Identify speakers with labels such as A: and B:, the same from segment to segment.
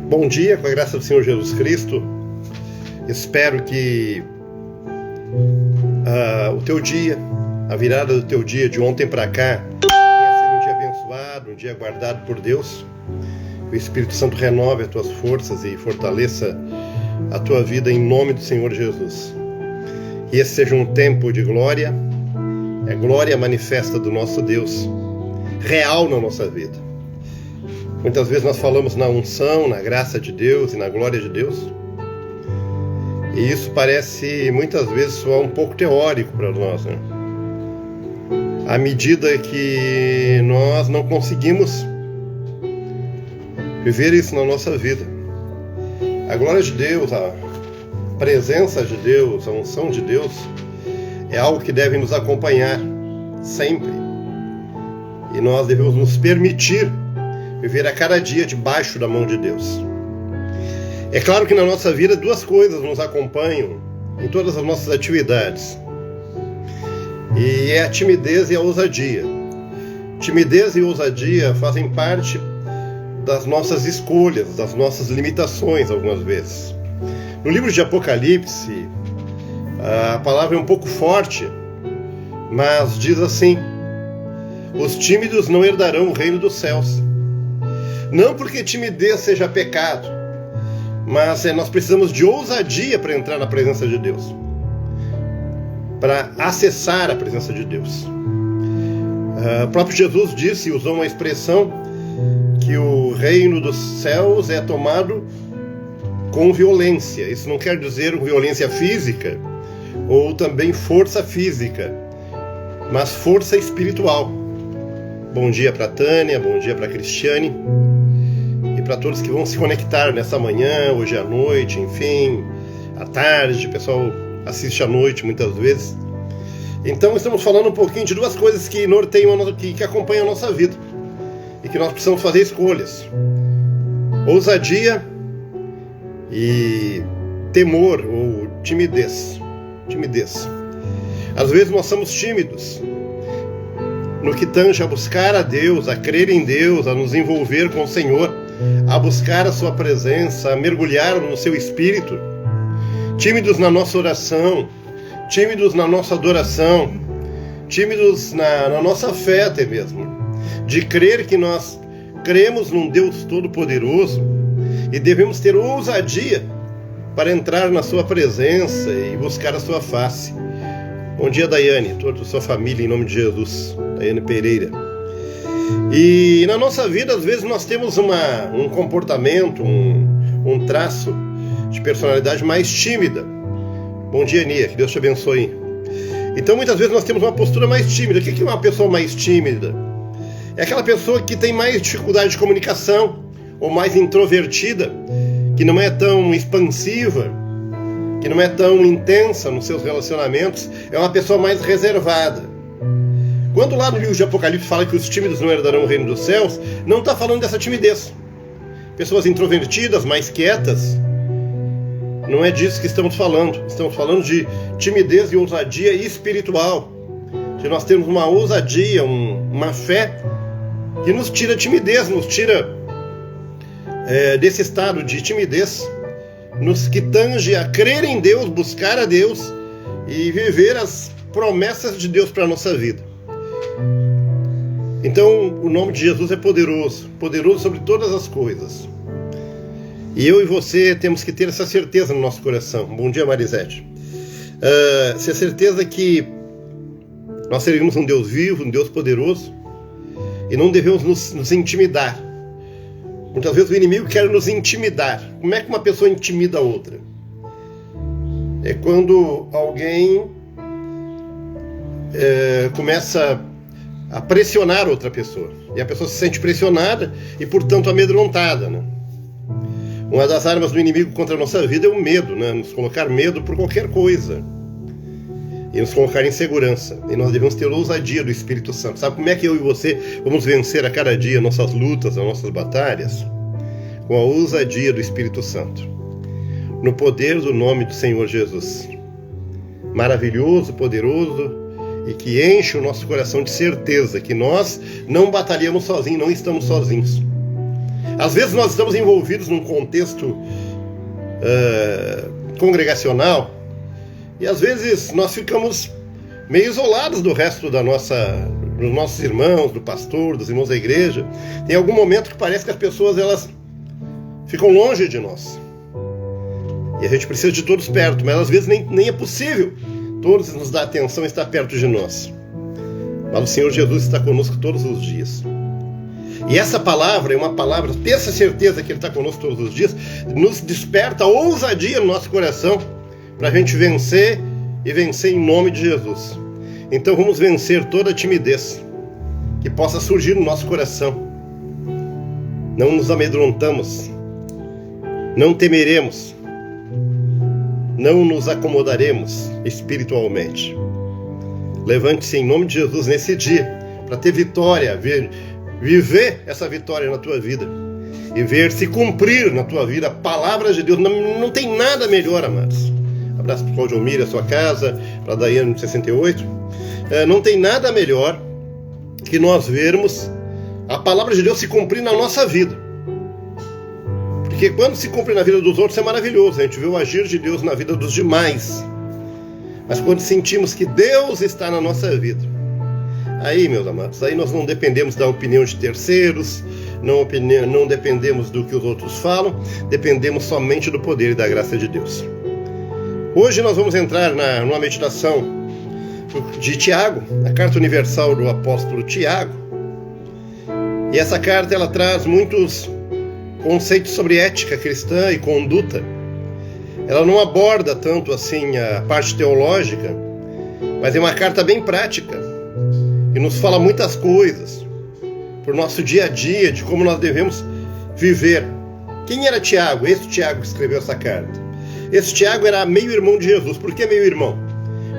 A: Bom dia, com a graça do Senhor Jesus Cristo. Espero que o teu dia, a virada do teu dia de ontem para cá, tenha sido um dia abençoado, um dia guardado por Deus. O Espírito Santo renove as tuas forças e fortaleça a tua vida em nome do Senhor Jesus. Que esse seja um tempo de glória, glória manifesta do nosso Deus, real na nossa vida. Muitas vezes nós falamos na unção, na graça de Deus e na glória de Deus. E isso parece muitas vezes soar um pouco teórico para nós, né? À medida que nós não conseguimos viver isso na nossa vida. A glória de Deus, a presença de Deus, a unção de Deus é algo que deve nos acompanhar sempre. E nós devemos nos permitir viver a cada dia debaixo da mão de Deus. É claro que na nossa vida duas coisas nos acompanham em todas as nossas atividades. E é a timidez e a ousadia. Timidez e ousadia fazem parte das nossas escolhas, das nossas limitações algumas vezes. No livro de Apocalipse, a palavra é um pouco forte, mas diz assim: os tímidos não herdarão o reino dos céus. Não porque timidez seja pecado, mas nós precisamos de ousadia para entrar na presença de Deus, para acessar a presença de Deus. O próprio Jesus disse, usou uma expressão, que o reino dos céus é tomado com violência. Isso não quer dizer violência física ou também força física, mas força espiritual. Bom dia para a Tânia, bom dia para a Cristiane e para todos que vão se conectar nessa manhã, hoje à noite, enfim, à tarde. O pessoal assiste à noite muitas vezes. Então estamos falando um pouquinho de duas coisas que norteiam, que acompanham a nossa vida e que nós precisamos fazer escolhas: ousadia e temor ou timidez. Às vezes nós somos tímidos no que tange a buscar a Deus, a crer em Deus, a nos envolver com o Senhor, a buscar a sua presença, a mergulhar no seu Espírito. Tímidos na nossa oração, tímidos na nossa adoração, tímidos na nossa fé até mesmo, de crer que nós cremos num Deus Todo-Poderoso e devemos ter ousadia para entrar na sua presença e buscar a sua face. Bom dia, Daiane, toda a sua família, em nome de Jesus. Daiane Pereira. E na nossa vida, às vezes, nós temos um comportamento, um traço de personalidade mais tímida. Bom dia, Nia, que Deus te abençoe. Então, muitas vezes, nós temos uma postura mais tímida. O que é uma pessoa mais tímida? É aquela pessoa que tem mais dificuldade de comunicação, ou mais introvertida, que não é tão expansiva, que não é tão intensa nos seus relacionamentos, é uma pessoa mais reservada. Quando lá no livro de Apocalipse fala que os tímidos não herdarão o reino dos céus, não está falando dessa timidez. Pessoas introvertidas, mais quietas, não é disso que estamos falando. Estamos falando de timidez e ousadia espiritual. De nós termos uma ousadia, uma fé que nos tira a timidez, nos tira desse estado de timidez, que tange a crer em Deus, buscar a Deus e viver as promessas de Deus para a nossa vida. Então, o nome de Jesus é poderoso, poderoso sobre todas as coisas. E eu e você temos que ter essa certeza no nosso coração. Bom dia, Marisete. Essa certeza que nós servimos um Deus vivo, um Deus poderoso, e não devemos nos intimidar. Muitas vezes o inimigo quer nos intimidar. Como é que uma pessoa intimida a outra? É quando alguém começa a pressionar outra pessoa. E a pessoa se sente pressionada e, portanto, amedrontada, né? Uma das armas do inimigo contra a nossa vida é o medo, né? Nos colocar medo por qualquer coisa. E nos colocar em segurança. E nós devemos ter ousadia do Espírito Santo. Sabe como é que eu e você vamos vencer a cada dia nossas lutas, as nossas batalhas? Com a ousadia do Espírito Santo. No poder do nome do Senhor Jesus. Maravilhoso, poderoso, e que enche o nosso coração de certeza que nós não batalhamos sozinhos, não estamos sozinhos. Às vezes nós estamos envolvidos num contexto congregacional e às vezes nós ficamos meio isolados do resto dos nossos irmãos, do pastor, dos irmãos da igreja. Tem algum momento que parece que as pessoas elas ficam longe de nós. E a gente precisa de todos perto, mas às vezes nem é possível todos nos dar atenção e estar perto de nós. Mas o Senhor Jesus está conosco todos os dias. E essa palavra é uma palavra, ter essa certeza que Ele está conosco todos os dias, nos desperta ousadia no nosso coração para a gente vencer e vencer em nome de Jesus. Então vamos vencer toda a timidez que possa surgir no nosso coração. Não nos amedrontamos, não temeremos, não nos acomodaremos espiritualmente. Levante-se em nome de Jesus nesse dia para ter vitória, viver essa vitória na tua vida e ver se cumprir na tua vida a palavra de Deus. Não tem nada melhor, amados. Abraço para o Claudio Mira, a sua casa, para a Daiane de 68. Não tem nada melhor que nós vermos a palavra de Deus se cumprir na nossa vida. Porque quando se cumpre na vida dos outros é maravilhoso, a gente vê o agir de Deus na vida dos demais. Mas quando sentimos que Deus está na nossa vida, aí, meus amados, aí nós não dependemos da opinião de terceiros, não dependemos do que os outros falam, dependemos somente do poder e da graça de Deus. Hoje nós vamos entrar numa meditação de Tiago, a carta universal do apóstolo Tiago. E essa carta ela traz muitos conceitos sobre ética cristã e conduta. Ela não aborda tanto assim a parte teológica, mas é uma carta bem prática e nos fala muitas coisas para o nosso dia a dia, de como nós devemos viver. Quem era Tiago? Esse Tiago que escreveu essa carta. Esse Tiago era meio-irmão de Jesus. Por que meio-irmão?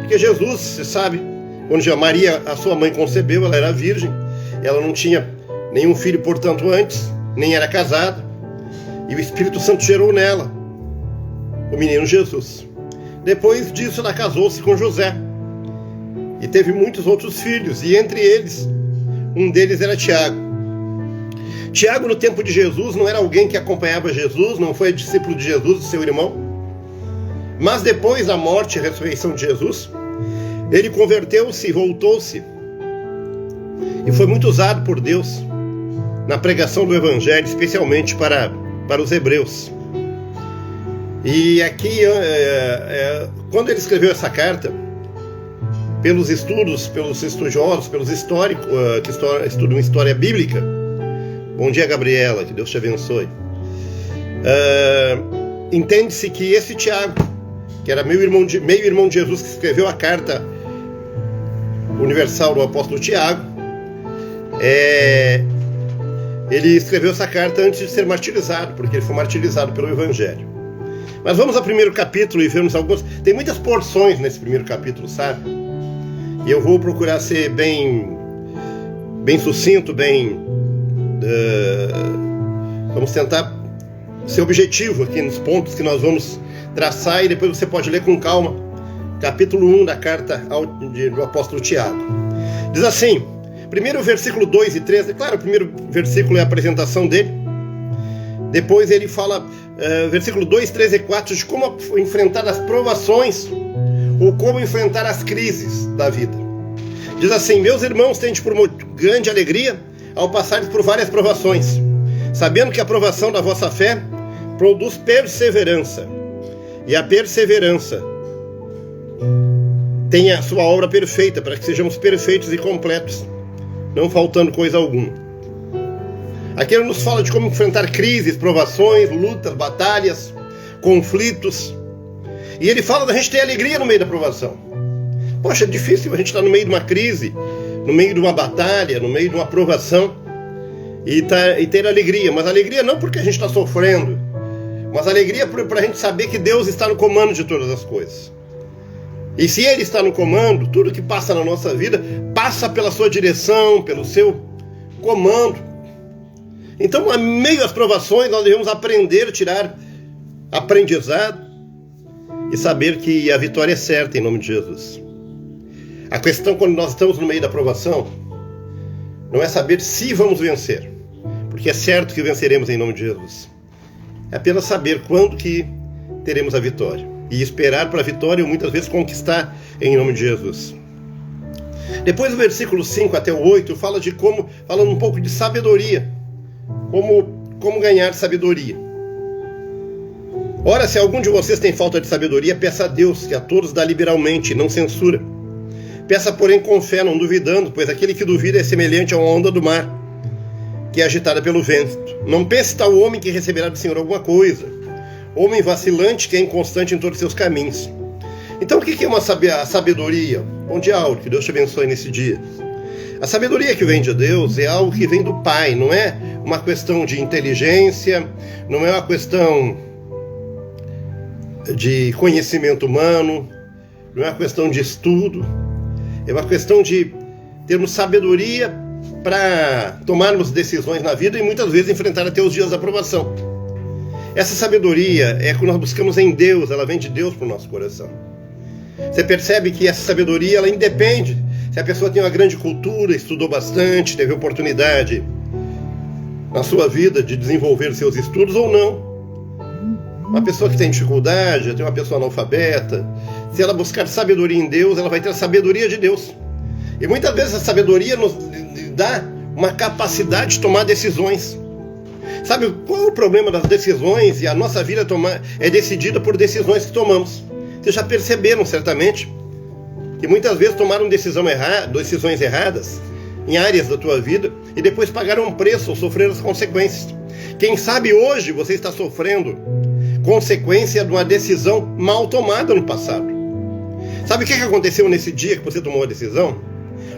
A: Porque Jesus, você sabe, quando Maria, a sua mãe, concebeu, ela era virgem, ela não tinha nenhum filho, portanto, antes, nem era casada, e o Espírito Santo gerou nela o menino Jesus. Depois disso, ela casou-se com José e teve muitos outros filhos, e entre eles, um deles era Tiago. Tiago, no tempo de Jesus, não era alguém que acompanhava Jesus, não foi discípulo de Jesus, seu irmão. Mas depois da morte e ressurreição de Jesus, ele converteu-se e voltou-se. E foi muito usado por Deus na pregação do Evangelho, especialmente para os hebreus. E aqui, quando ele escreveu essa carta, pelos estudiosos, pelos históricos que estudam história bíblica, bom dia, Gabriela, que Deus te abençoe, entende-se que esse Tiago, que era meio-irmão de Jesus, que escreveu a carta universal do apóstolo Tiago, ele escreveu essa carta antes de ser martirizado, porque ele foi martirizado pelo Evangelho. Mas vamos ao primeiro capítulo e vemos algumas... Tem muitas porções nesse primeiro capítulo, sabe? E eu vou procurar ser bem sucinto, vamos tentar ser objetivo aqui nos pontos que nós vamos traçar, e depois você pode ler com calma capítulo 1 da carta do apóstolo Tiago. Diz assim, primeiro versículo 2 e 3, claro, o primeiro versículo é a apresentação dele, depois ele fala, versículo 2, 3 e 4, de como enfrentar as provações, ou como enfrentar as crises da vida. Diz assim, meus irmãos, tende por grande alegria ao passarem por várias provações, sabendo que a provação da vossa fé produz perseverança, e a perseverança tem a sua obra perfeita, para que sejamos perfeitos e completos, não faltando coisa alguma. Aqui ele nos fala de como enfrentar crises, provações, lutas, batalhas, conflitos. E ele fala da gente ter alegria no meio da provação. Poxa, é difícil a gente estar no meio de uma crise, no meio de uma batalha, no meio de uma provação, e ter alegria. Mas alegria não porque a gente está sofrendo, mas alegria para a gente saber que Deus está no comando de todas as coisas. E se Ele está no comando, tudo que passa na nossa vida passa pela sua direção, pelo seu comando. Então, a meio das provações, nós devemos aprender, tirar aprendizado e saber que a vitória é certa em nome de Jesus. A questão, quando nós estamos no meio da provação, não é saber se vamos vencer, porque é certo que venceremos em nome de Jesus. É apenas saber quando que teremos a vitória. E esperar para a vitória ou muitas vezes conquistar em nome de Jesus. Depois do versículo 5 até o 8, falando um pouco de sabedoria. Como ganhar sabedoria. Ora, se algum de vocês tem falta de sabedoria, peça a Deus, que a todos dá liberalmente, não censura. Peça, porém, com fé, não duvidando, pois aquele que duvida é semelhante a uma onda do mar, que é agitada pelo vento. Não pense tal homem que receberá do Senhor alguma coisa. Homem vacilante que é inconstante em todos os seus caminhos. Então, o que é uma sabedoria? Bom dia, Auro, que Deus te abençoe nesse dia. A sabedoria que vem de Deus é algo que vem do Pai, não é uma questão de inteligência, não é uma questão de conhecimento humano, não é uma questão de estudo, é uma questão de termos sabedoria para tomarmos decisões na vida e muitas vezes enfrentar até os dias da aprovação. Essa sabedoria é que nós buscamos em Deus, ela vem de Deus para o nosso coração. Você percebe que essa sabedoria, ela independe se a pessoa tem uma grande cultura, estudou bastante, teve oportunidade na sua vida de desenvolver seus estudos ou não. Uma pessoa que tem dificuldade, tem uma pessoa analfabeta, se ela buscar sabedoria em Deus, ela vai ter a sabedoria de Deus. E muitas vezes a sabedoria nos dá uma capacidade de tomar decisões. Sabe qual é o problema das decisões? E a nossa vida é decidida por decisões que tomamos. Vocês já perceberam, certamente, que muitas vezes tomaram decisões erradas em áreas da tua vida e depois pagaram um preço ou sofreram as consequências. Quem sabe hoje você está sofrendo consequência de uma decisão mal tomada no passado. Sabe o que aconteceu nesse dia que você tomou a decisão?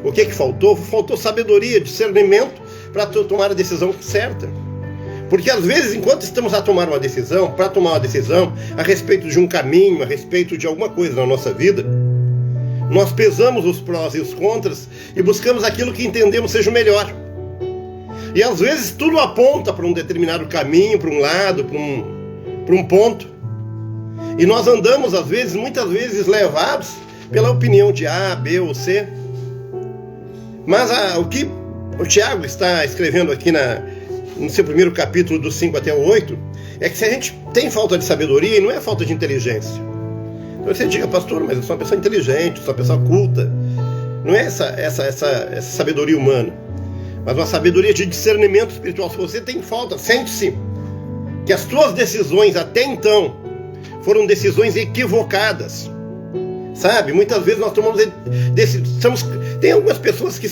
A: O que faltou? Faltou sabedoria, discernimento para tomar a decisão certa. Porque às vezes, enquanto estamos a tomar uma decisão, para tomar uma decisão a respeito de um caminho, a respeito de alguma coisa na nossa vida, nós pesamos os prós e os contras e buscamos aquilo que entendemos seja o melhor. E às vezes tudo aponta para um determinado caminho, para um lado, para um ponto. E nós andamos, muitas vezes, levados pela opinião de A, B ou C. Mas o que o Tiago está escrevendo aqui no seu primeiro capítulo, do 5 até o 8, é que se a gente tem falta de sabedoria, não é falta de inteligência. Então você diga, pastor, mas eu sou uma pessoa inteligente, eu sou uma pessoa culta. Não é essa sabedoria humana, mas uma sabedoria de discernimento espiritual. Se você tem falta, sente-se que as suas decisões até então foram decisões equivocadas. Sabe, muitas vezes nós tomamos decisões. Tem algumas pessoas que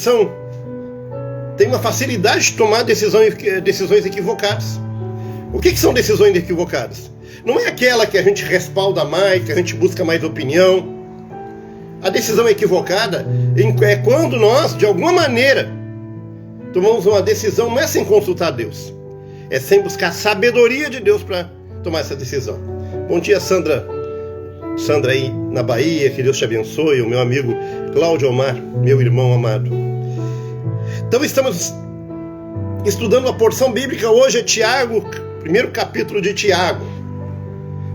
A: têm uma facilidade de tomar decisões equivocadas. O que são decisões equivocadas? Não é aquela que a gente respalda mais, que a gente busca mais opinião. A decisão equivocada é quando nós, de alguma maneira, tomamos uma decisão, não é sem consultar Deus, é sem buscar a sabedoria de Deus para tomar essa decisão. Bom dia, Sandra aí na Bahia, que Deus te abençoe. O meu amigo Cláudio Omar, meu irmão amado. Então estamos estudando a porção bíblica. Hoje é Tiago, primeiro capítulo de Tiago.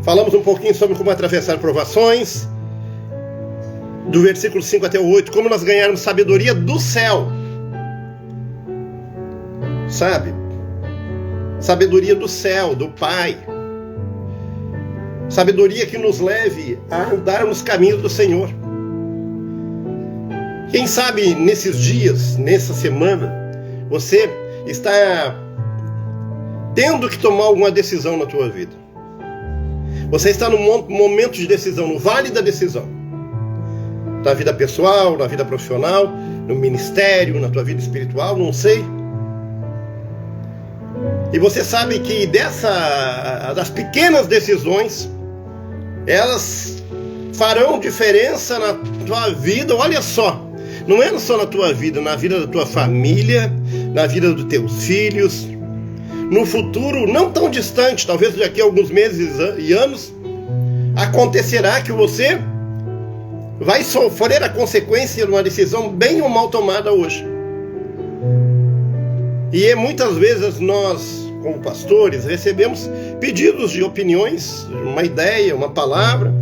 A: Falamos um pouquinho sobre como atravessar provações, do versículo 5 até o 8, como nós ganharmos sabedoria do céu. Sabe? Sabedoria do céu, do Pai. Sabedoria que nos leve a andar nos caminhos do Senhor. Quem sabe nesses dias, nessa semana, você está tendo que tomar alguma decisão na tua vida. Você está num momento de decisão, no vale da decisão. Na vida pessoal, na vida profissional, no ministério, na tua vida espiritual, não sei. E você sabe que das pequenas decisões, elas farão diferença na tua vida. Olha só, não é só na tua vida, na vida da tua família, na vida dos teus filhos. No futuro, não tão distante, talvez daqui a alguns meses e anos, acontecerá que você vai sofrer a consequência de uma decisão bem ou mal tomada hoje. E muitas vezes nós, como pastores, recebemos pedidos de opiniões, uma ideia, uma palavra,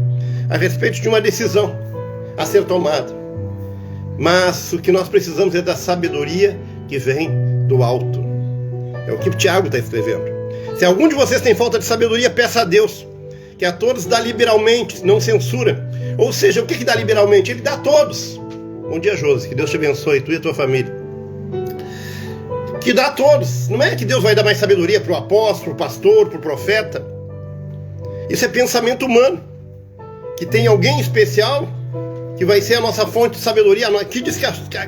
A: a respeito de uma decisão a ser tomada. Mas o que nós precisamos é da sabedoria que vem do alto. É o que Tiago está escrevendo. Se algum de vocês tem falta de sabedoria, peça a Deus, que a todos dá liberalmente, não censura. Ou seja, o que dá liberalmente? Ele dá a todos. Bom dia, Josi, que Deus te abençoe, tu e a tua família. Que dá a todos. Não é que Deus vai dar mais sabedoria para o apóstolo, para o pastor, para o profeta. Isso é pensamento humano. Que tem alguém especial que vai ser a nossa fonte de sabedoria. Aqui diz que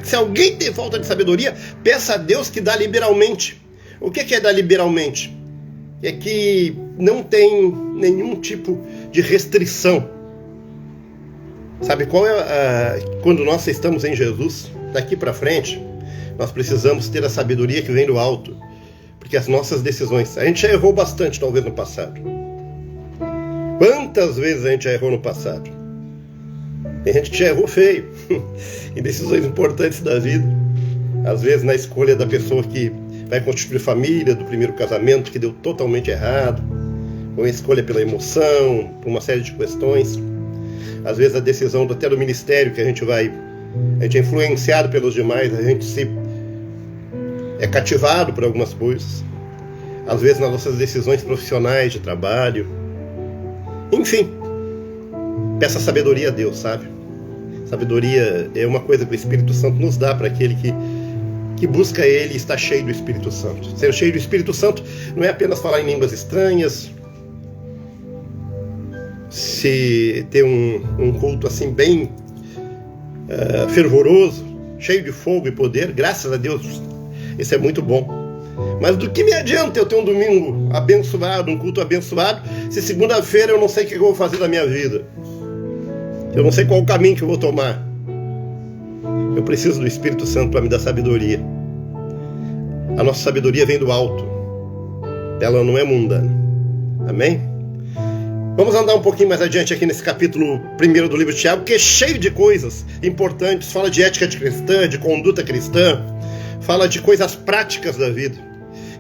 A: se alguém tem falta de sabedoria, peça a Deus que dá liberalmente. O que é dar liberalmente? É que não tem nenhum tipo de restrição. Sabe qual é quando nós estamos em Jesus, daqui para frente, nós precisamos ter a sabedoria que vem do alto, porque as nossas decisões, a gente já errou bastante talvez no passado. Quantas vezes a gente já errou no passado? Tem gente que já errou feio em decisões importantes da vida, às vezes na escolha da pessoa que vai constituir família, do primeiro casamento que deu totalmente errado, ou a escolha pela emoção, por uma série de questões. Às vezes a decisão até do ministério que a gente é influenciado pelos demais, a gente é cativado por algumas coisas. Às vezes nas nossas decisões profissionais de trabalho. Enfim, peça sabedoria a Deus, sabe? Sabedoria é uma coisa que o Espírito Santo nos dá para aquele que busca Ele e está cheio do Espírito Santo. Ser cheio do Espírito Santo não é apenas falar em línguas estranhas, se ter um culto assim bem fervoroso, cheio de fogo e poder, graças a Deus, isso é muito bom. Mas do que me adianta eu ter um domingo abençoado, um culto abençoado, se segunda-feira eu não sei o que eu vou fazer da minha vida? Eu não sei qual o caminho que eu vou tomar. Eu preciso do Espírito Santo para me dar sabedoria. A nossa sabedoria vem do alto. Ela não é mundana. Amém? Vamos andar um pouquinho mais adiante aqui nesse capítulo 1 do livro de Tiago, que é cheio de coisas importantes. Fala de ética cristã, de conduta cristã. Fala de coisas práticas da vida.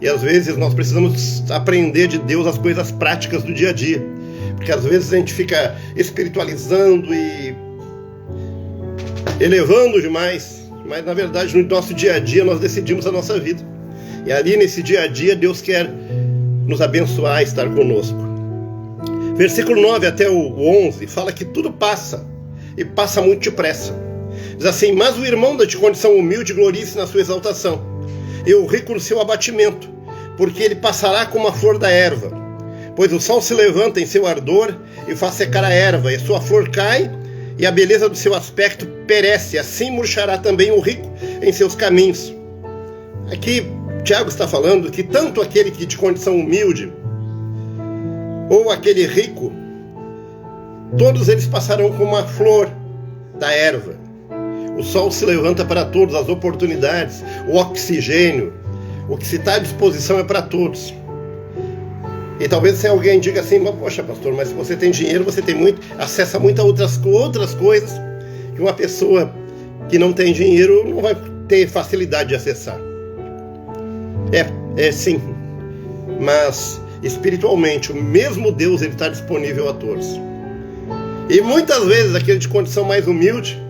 A: E às vezes nós precisamos aprender de Deus as coisas práticas do dia a dia. Porque às vezes a gente fica espiritualizando e elevando demais. Mas na verdade no nosso dia a dia nós decidimos a nossa vida. E ali nesse dia a dia Deus quer nos abençoar e estar conosco. Versículo 9 até o 11 fala que tudo passa, e passa muito depressa. Diz assim: mas o irmão de condição humilde glorie-se na sua exaltação, e o rico no seu abatimento, porque ele passará como a flor da erva. Pois o sol se levanta em seu ardor e faz secar a erva, e sua flor cai, e a beleza do seu aspecto perece. Assim murchará também o rico em seus caminhos. Aqui Tiago está falando que tanto aquele que de condição humilde ou aquele rico, todos eles passarão como a flor da erva. O sol se levanta para todos, as oportunidades, o oxigênio, o que se está à disposição é para todos. E talvez se alguém diga assim: poxa pastor, mas se você tem dinheiro, você tem muito, acessa muitas outras coisas que uma pessoa que não tem dinheiro não vai ter facilidade de acessar. Sim, mas espiritualmente o mesmo Deus ele está disponível a todos. E muitas vezes aquele de condição mais humilde,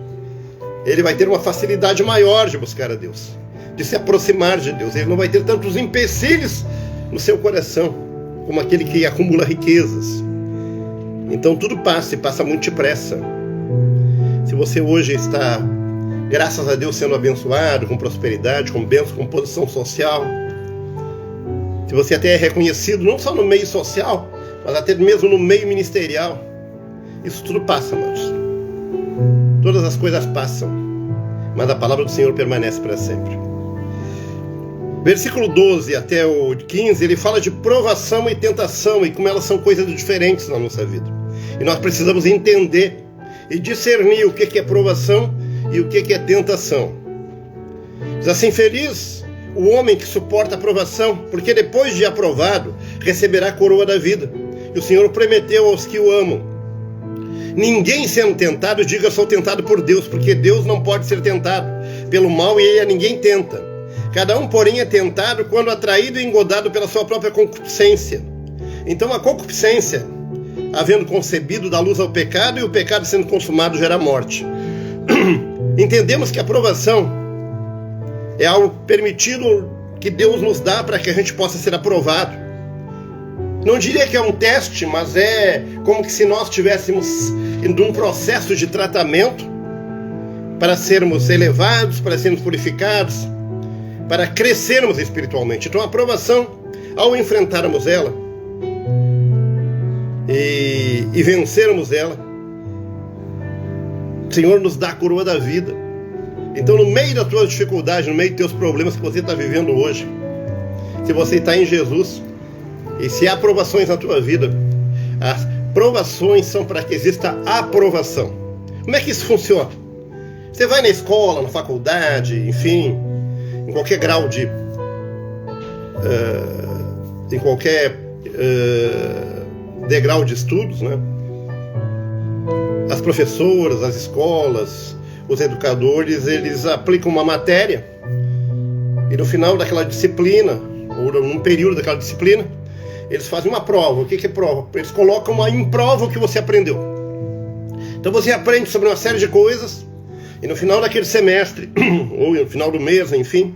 A: ele vai ter uma facilidade maior de buscar a Deus, de se aproximar de Deus. Ele não vai ter tantos empecilhos no seu coração como aquele que acumula riquezas. Então tudo passa, e passa muito depressa. Se você hoje está, graças a Deus, sendo abençoado com prosperidade, com bênção, com posição social, se você até é reconhecido não só no meio social, mas até mesmo no meio ministerial, isso tudo passa, amados. Todas as coisas passam, mas a palavra do Senhor permanece para sempre. Versículo 12 até o 15, ele fala de provação e tentação, e como elas são coisas diferentes na nossa vida. E nós precisamos entender e discernir o que é provação e o que é tentação. Diz assim: feliz o homem que suporta a provação, porque depois de aprovado, receberá a coroa da vida. E o Senhor prometeu aos que o amam. Ninguém sendo tentado, diga: sou tentado por Deus, porque Deus não pode ser tentado pelo mal, e ele a ninguém tenta. Cada um, porém, é tentado quando atraído e engodado pela sua própria concupiscência. Então a concupiscência, havendo concebido, dá luz ao pecado, e o pecado, sendo consumado, gera morte. Entendemos que a provação é algo permitido que Deus nos dá para que a gente possa ser aprovado. Não diria que é um teste, mas é como que se nós estivéssemos em um processo de tratamento para sermos elevados, para sermos purificados, para crescermos espiritualmente. Então a aprovação, ao enfrentarmos ela e vencermos ela, o Senhor nos dá a coroa da vida. Então, no meio da tua dificuldade, no meio dos teus problemas que você está vivendo hoje, se você está em Jesus, e se há aprovações na tua vida, as provações são para que exista aprovação. Como é que isso funciona? Você vai na escola, na faculdade, enfim, em qualquer grau de... em qualquer degrau de estudos, né? As professoras, as escolas, os educadores, eles aplicam uma matéria e no final daquela disciplina, ou num período daquela disciplina, eles fazem uma prova. O que é prova? Eles colocam em prova o que você aprendeu. Então você aprende sobre uma série de coisas e no final daquele semestre, ou no final do mês, enfim,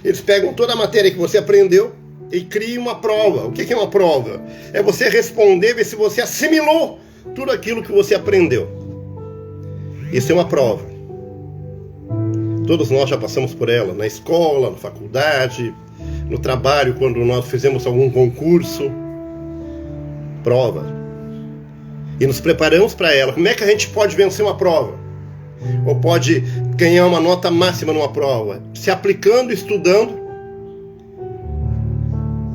A: eles pegam toda a matéria que você aprendeu e criam uma prova. O que é uma prova? É você responder, ver se você assimilou tudo aquilo que você aprendeu. Isso é uma prova. Todos nós já passamos por ela, na escola, na faculdade, no trabalho, quando nós fizemos algum concurso. Prova. E nos preparamos para ela. Como é que a gente pode vencer uma prova? Ou pode ganhar uma nota máxima numa prova? Se aplicando, estudando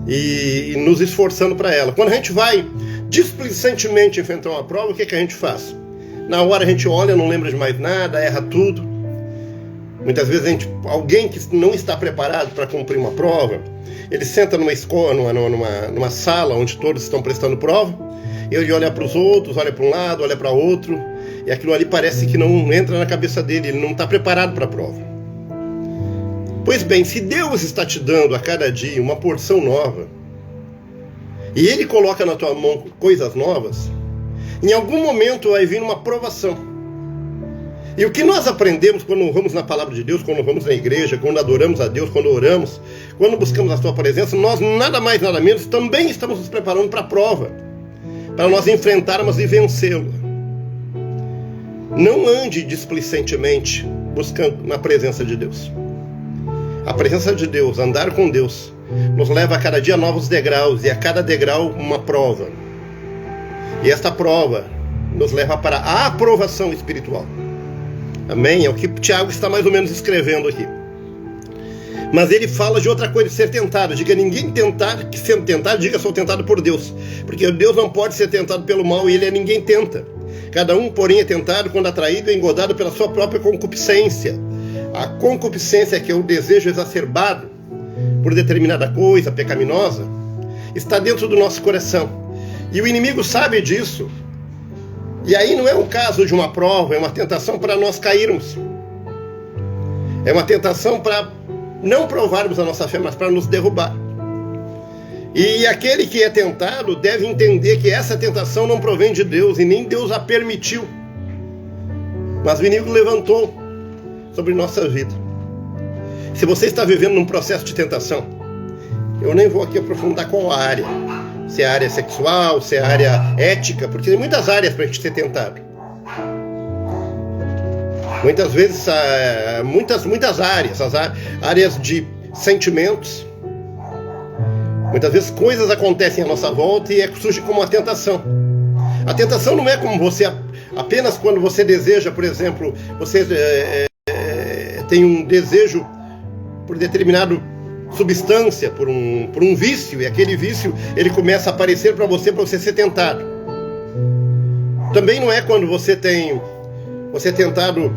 A: e nos esforçando para ela. Quando a gente vai displicentemente enfrentar uma prova, o que a gente faz? Na hora a gente olha, não lembra de mais nada, erra tudo. Muitas vezes alguém que não está preparado para cumprir uma prova, ele senta numa escola, numa sala onde todos estão prestando prova, e ele olha para os outros, olha para um lado, olha para outro, e aquilo ali parece que não entra na cabeça dele, ele não está preparado para a prova. Pois bem, se Deus está te dando a cada dia uma porção nova, e Ele coloca na tua mão coisas novas, em algum momento vai vir uma provação. E o que nós aprendemos quando vamos na palavra de Deus, quando vamos na igreja, quando adoramos a Deus, quando oramos, quando buscamos a sua presença, nós nada mais, nada menos, também estamos nos preparando para a prova, para nós enfrentarmos e vencê-la. Não ande displicentemente buscando na presença de Deus. A presença de Deus, andar com Deus, nos leva a cada dia novos degraus, e a cada degrau uma prova. E esta prova nos leva para a aprovação espiritual. Amém? É o que Tiago está mais ou menos escrevendo aqui. Mas ele fala de outra coisa, de ser tentado. Diga, ninguém tentar, que sendo tentado, diga, sou tentado por Deus. Porque Deus não pode ser tentado pelo mal, e Ele ninguém tenta. Cada um, porém, é tentado quando atraído e engodado pela sua própria concupiscência. A concupiscência, que é o desejo exacerbado por determinada coisa pecaminosa, está dentro do nosso coração. E o inimigo sabe disso. E aí não é um caso de uma prova, é uma tentação para nós cairmos. É uma tentação para não provarmos a nossa fé, mas para nos derrubar. E aquele que é tentado deve entender que essa tentação não provém de Deus, e nem Deus a permitiu. Mas o inimigo levantou sobre nossa vida. Se você está vivendo num processo de tentação, eu nem vou aqui aprofundar qual a área. Se é a área sexual, se é a área ética, porque tem muitas áreas para a gente ser tentado. Muitas vezes, muitas áreas, as áreas de sentimentos. Muitas vezes coisas acontecem à nossa volta e surge como uma tentação. A tentação não é como você, apenas quando você deseja, por exemplo, você tem um desejo por determinado substância, por um vício, e aquele vício ele começa a aparecer para você ser tentado. Também não é quando você é tentado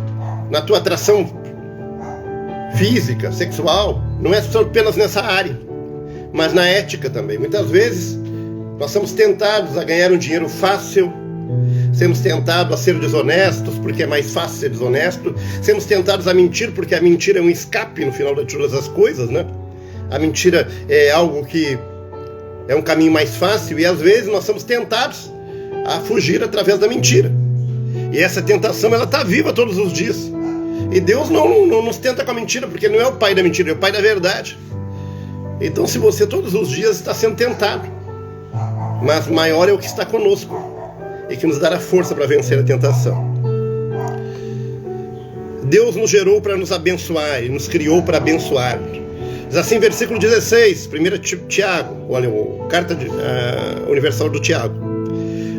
A: na tua atração física, sexual, não é só apenas nessa área, mas na ética também. Muitas vezes nós somos tentados a ganhar um dinheiro fácil, somos tentados a ser desonestos, porque é mais fácil ser desonesto, somos tentados a mentir, porque a mentira é um escape no final de todas as coisas, né? A mentira é algo que é um caminho mais fácil, e às vezes nós somos tentados a fugir através da mentira. E essa tentação, ela está viva todos os dias. E Deus não nos tenta com a mentira, porque Ele não é o pai da mentira, é o pai da verdade. Então, se você todos os dias está sendo tentado, mas maior é o que está conosco e que nos dará força para vencer a tentação. Deus nos gerou para nos abençoar e nos criou para abençoar. Diz assim, versículo 16, 1 Tiago, olha, carta universal do Tiago.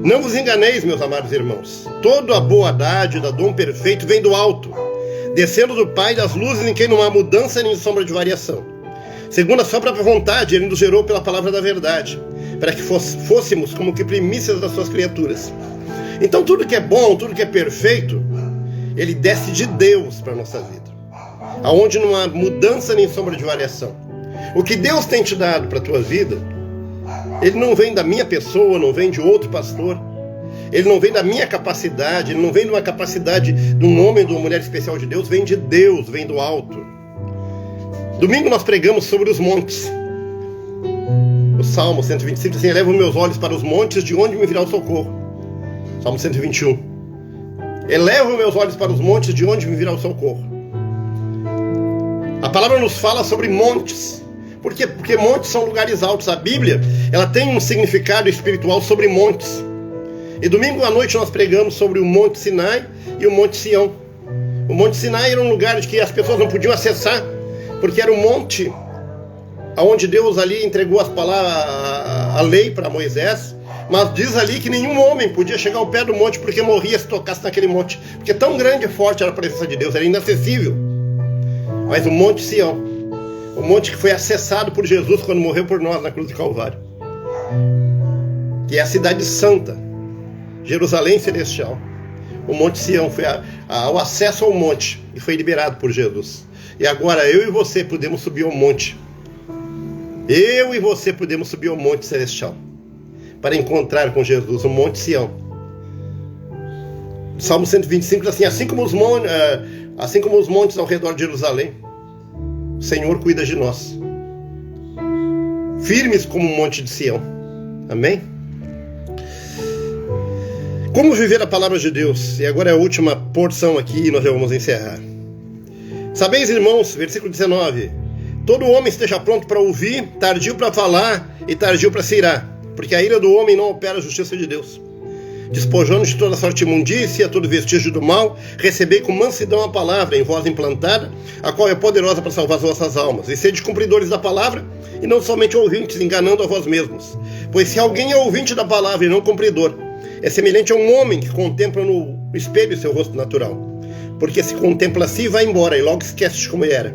A: Não vos enganeis, meus amados irmãos. Toda a boa dádiva, dom perfeito, vem do alto, descendo do Pai das luzes, em quem não há mudança nem sombra de variação. Segundo a sua própria vontade, Ele nos gerou pela palavra da verdade, para que fôssemos como que primícias das suas criaturas. Então tudo que é bom, tudo que é perfeito, Ele desce de Deus para a nossa vida, aonde não há mudança nem sombra de variação. O que Deus tem te dado para a tua vida, Ele não vem da minha pessoa, não vem de outro pastor, Ele não vem da minha capacidade, Ele não vem de uma capacidade de um homem ou de uma mulher especial de Deus, vem de Deus, vem do alto. Domingo nós pregamos sobre os montes. O Salmo 125 assim, eleva os meus olhos para os montes, de onde me virá o socorro. Salmo 121. Eleva os meus olhos para os montes, de onde me virá o socorro. A palavra nos fala sobre montes. Por quê? Porque montes são lugares altos. A Bíblia, ela tem um significado espiritual sobre montes. E domingo à noite nós pregamos sobre o Monte Sinai e o Monte Sião. O Monte Sinai era um lugar que as pessoas não podiam acessar, porque era um monte onde Deus ali entregou as palavras, a lei para Moisés, mas diz ali que nenhum homem podia chegar ao pé do monte porque morria se tocasse naquele monte, porque tão grande e forte era a presença de Deus, era inacessível. Mas o Monte Sião, o monte que foi acessado por Jesus quando morreu por nós na cruz do Calvário, que é a cidade santa, Jerusalém celestial. O Monte Sião foi o acesso ao monte e foi liberado por Jesus. E agora eu e você podemos subir ao monte. Eu e você podemos subir ao monte celestial para encontrar com Jesus, o Monte Sião. Salmo 125 diz assim, assim como os montes ao redor de Jerusalém, o Senhor cuida de nós, firmes como o monte de Sião. Amém? Como viver a palavra de Deus? E agora é a última porção aqui e nós já vamos encerrar. Sabeis, irmãos, versículo 19, todo homem esteja pronto para ouvir, tardio para falar e tardio para se irar, porque a ira do homem não opera a justiça de Deus. Despojando de toda sorte de imundícia, todo vestígio do mal, recebei com mansidão a palavra em vós implantada, a qual é poderosa para salvar as vossas almas. E sede cumpridores da palavra, e não somente ouvintes, enganando a vós mesmos. Pois se alguém é ouvinte da palavra e não cumpridor, é semelhante a um homem que contempla no espelho seu rosto natural. Porque se contempla assim, vai embora e logo esquece de como era.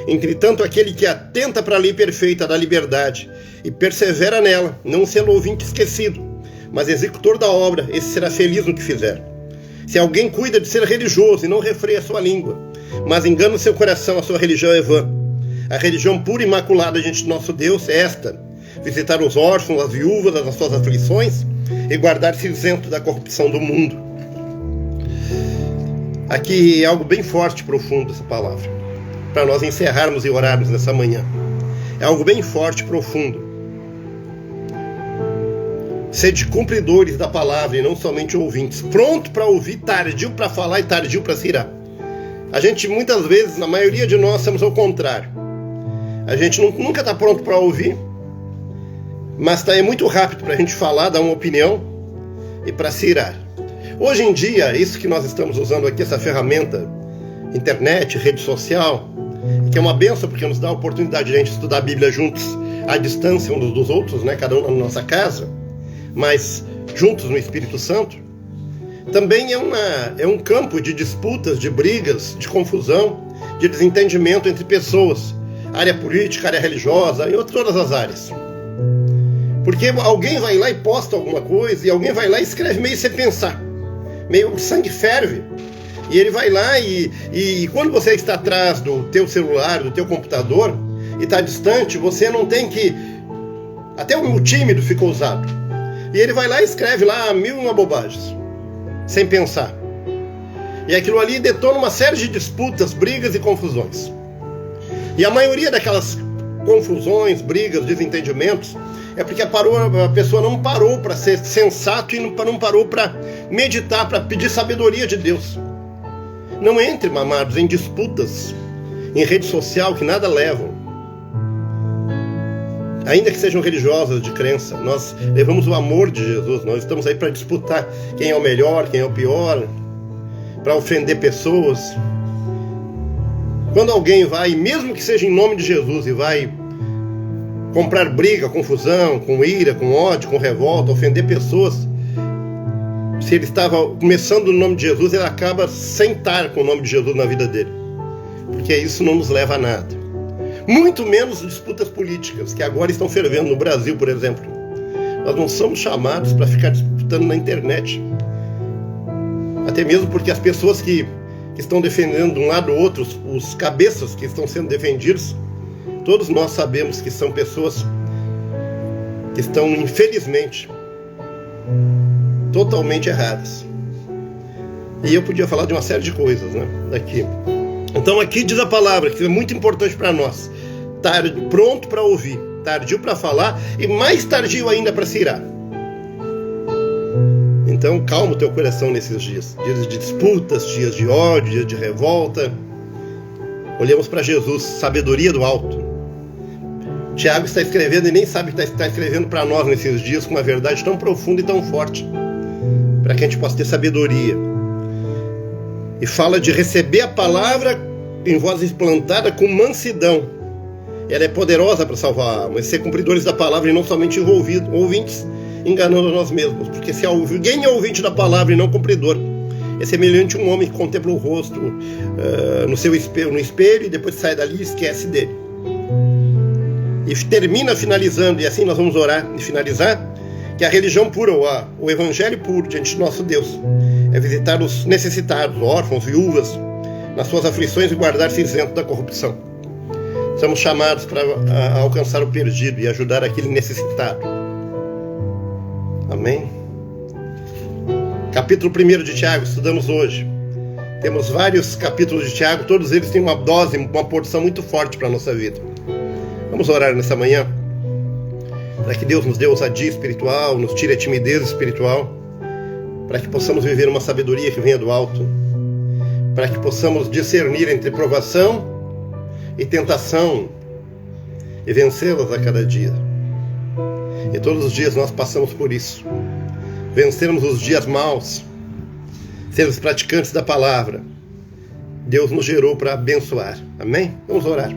A: Entretanto, aquele que atenta para a lei perfeita da liberdade e persevera nela, não sendo ouvinte esquecido, mas executor da obra, esse será feliz no que fizer. Se alguém cuida de ser religioso e não refreia a sua língua, mas engana o seu coração, a sua religião é vã. A religião pura e imaculada diante de nosso Deus é esta: visitar os órfãos, as viúvas, nas suas aflições e guardar-se isento da corrupção do mundo. Aqui é algo bem forte e profundo essa palavra, para nós encerrarmos e orarmos nessa manhã. É algo bem forte e profundo. Sede cumpridores da palavra e não somente ouvintes, pronto para ouvir, tardio para falar e tardio para se irar. A gente muitas vezes, na maioria de nós, somos ao contrário. A gente nunca está pronto para ouvir, mas é muito rápido para a gente falar, dar uma opinião e para se irar. Hoje em dia, isso que nós estamos usando aqui, essa ferramenta, internet, rede social, que é uma benção porque nos dá a oportunidade de a gente estudar a Bíblia juntos, à distância uns dos outros, né? Cada um na nossa casa, mas juntos no Espírito Santo, também é um campo de disputas, de brigas, de confusão, de desentendimento entre pessoas, área política, área religiosa, e todas as áreas. Porque alguém vai lá e posta alguma coisa, e alguém vai lá e escreve meio sem pensar, meio o sangue ferve, e ele vai lá e quando você está atrás do teu celular, do teu computador, e está distante, você não tem que... Até o tímido fica ousado. E ele vai lá e escreve lá 1001 bobagens, sem pensar. E aquilo ali detona uma série de disputas, brigas e confusões. E a maioria daquelas confusões, brigas, desentendimentos, é porque a pessoa não parou para ser sensato e não parou para meditar, para pedir sabedoria de Deus. Não entre, amados, em disputas, em rede social que nada levam. ainda que sejam religiosas de crença, nós levamos o amor de Jesus. Nós estamos aí para disputar quem é o melhor, quem é o pior, para ofender pessoas. Quando alguém vai, mesmo que seja em nome de Jesus, e vai comprar briga, confusão, com ira, com ódio, com revolta, ofender pessoas, se ele estava começando no nome de Jesus, ele acaba sem estar com o nome de Jesus na vida dele, porque isso não nos leva a nada. Muito menos disputas políticas, que agora estão fervendo no Brasil, por exemplo. Nós não somos chamados para ficar disputando na internet. Até mesmo porque as pessoas que estão defendendo de um lado ou outro, os cabeças que estão sendo defendidos, todos nós sabemos que são pessoas que estão, infelizmente, totalmente erradas. E eu podia falar de uma série de coisas, né, daqui. Então aqui diz a palavra, que é muito importante para nós: pronto para ouvir, tardio para falar e mais tardio ainda para se irar. Então calma o teu coração nesses dias de disputas, dias de ódio, dias de revolta. Olhemos para Jesus, sabedoria do alto. Tiago está escrevendo e nem sabe que está escrevendo para nós nesses dias com uma verdade tão profunda e tão forte, para que a gente possa ter sabedoria. E fala de receber a palavra em voz implantada com mansidão. Ela é poderosa para salvar a alma, e ser cumpridores da palavra e não somente ouvintes, enganando a nós mesmos. Porque se alguém é ouvinte da palavra e não cumpridor, é semelhante a um homem que contempla o rosto no espelho e depois sai dali e esquece dele. E termina finalizando, e assim nós vamos orar e finalizar, que a religião pura, o evangelho puro diante de nosso Deus, é visitar os necessitados, órfãos, viúvas, nas suas aflições e guardar-se isento da corrupção. Somos chamados para alcançar o perdido e ajudar aquele necessitado. Amém? Capítulo 1 de Tiago, estudamos hoje. Temos vários capítulos de Tiago, todos eles têm uma dose, uma porção muito forte para a nossa vida. Vamos orar nessa manhã, para que Deus nos dê ousadia espiritual, nos tire a timidez espiritual, para que possamos viver uma sabedoria que venha do alto, para que possamos discernir entre provação e tentação e vencê-las a cada dia. E todos os dias nós passamos por isso. Vencermos os dias maus, sermos praticantes da palavra. Deus nos gerou para abençoar. Amém? Vamos orar.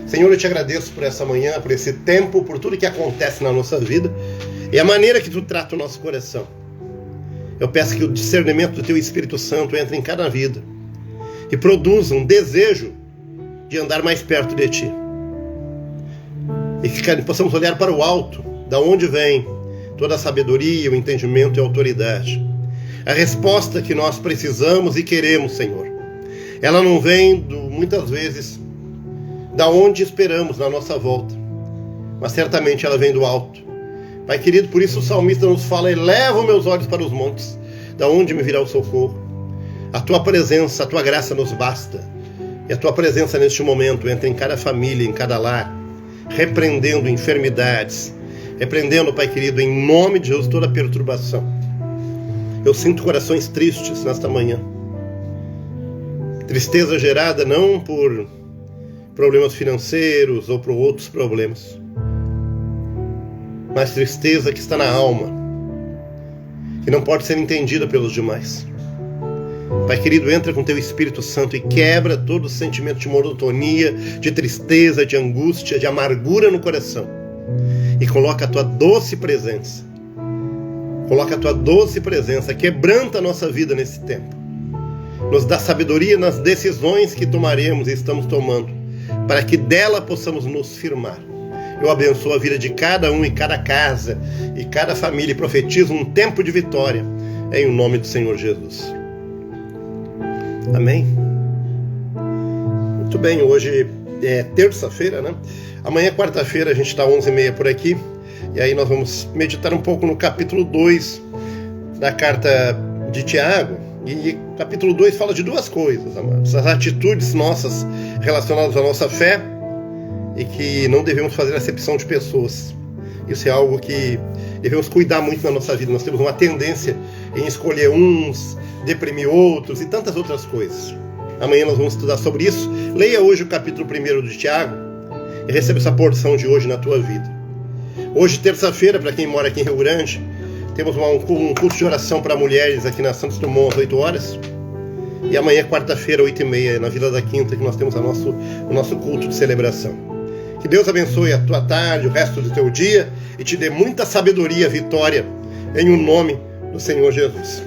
A: Senhor, eu te agradeço por essa manhã, por esse tempo, por tudo que acontece na nossa vida e a maneira que tu trata o nosso coração. Eu peço que o discernimento do teu Espírito Santo entre em cada vida e produza um desejo de andar mais perto de ti. E que possamos olhar para o alto, da onde vem toda a sabedoria, o entendimento e a autoridade. A resposta que nós precisamos e queremos, Senhor, ela não vem, muitas vezes, da onde esperamos na nossa volta, mas certamente ela vem do alto. Pai querido, por isso o salmista nos fala: eleva meus olhos para os montes, da onde me virá o socorro. A tua presença, a tua graça nos basta, e a tua presença neste momento entra em cada família, em cada lar, repreendendo enfermidades, repreendendo, Pai querido, em nome de Jesus, toda perturbação. Eu sinto corações tristes nesta manhã, tristeza gerada não por problemas financeiros ou por outros problemas, mas tristeza que está na alma, que não pode ser entendida pelos demais. Pai querido, entra com teu Espírito Santo e quebra todo o sentimento de monotonia, de tristeza, de angústia, de amargura no coração, e coloca a tua doce presença. Coloca a tua doce presença, quebranta a nossa vida nesse tempo. Nos dá sabedoria nas decisões que tomaremos e estamos tomando, para que dela possamos nos firmar. Eu abençoo a vida de cada um e cada casa e cada família e profetizo um tempo de vitória, em o nome do Senhor Jesus. Amém? Muito bem, hoje é terça-feira, né? Amanhã, quarta-feira, a gente está 11h30 por aqui, e aí nós vamos meditar um pouco no capítulo 2 da carta de Tiago. E capítulo 2 fala de duas coisas, amados: as atitudes nossas relacionadas à nossa fé, e que não devemos fazer acepção de pessoas. Isso é algo que devemos cuidar muito na nossa vida. Nós temos uma tendência em escolher uns, deprimir outros e tantas outras coisas. Amanhã nós vamos estudar sobre isso. Leia hoje o capítulo 1 de Tiago e receba essa porção de hoje na tua vida. Hoje, terça-feira, para quem mora aqui em Rio Grande, temos um culto de oração para mulheres aqui na Santos Dumont às 8 horas. E amanhã, quarta-feira, 8h30, na Vila da Quinta, que nós temos o nosso culto de celebração. Que Deus abençoe a tua tarde, o resto do teu dia, e te dê muita sabedoria, vitória, em o nome do Senhor Jesus.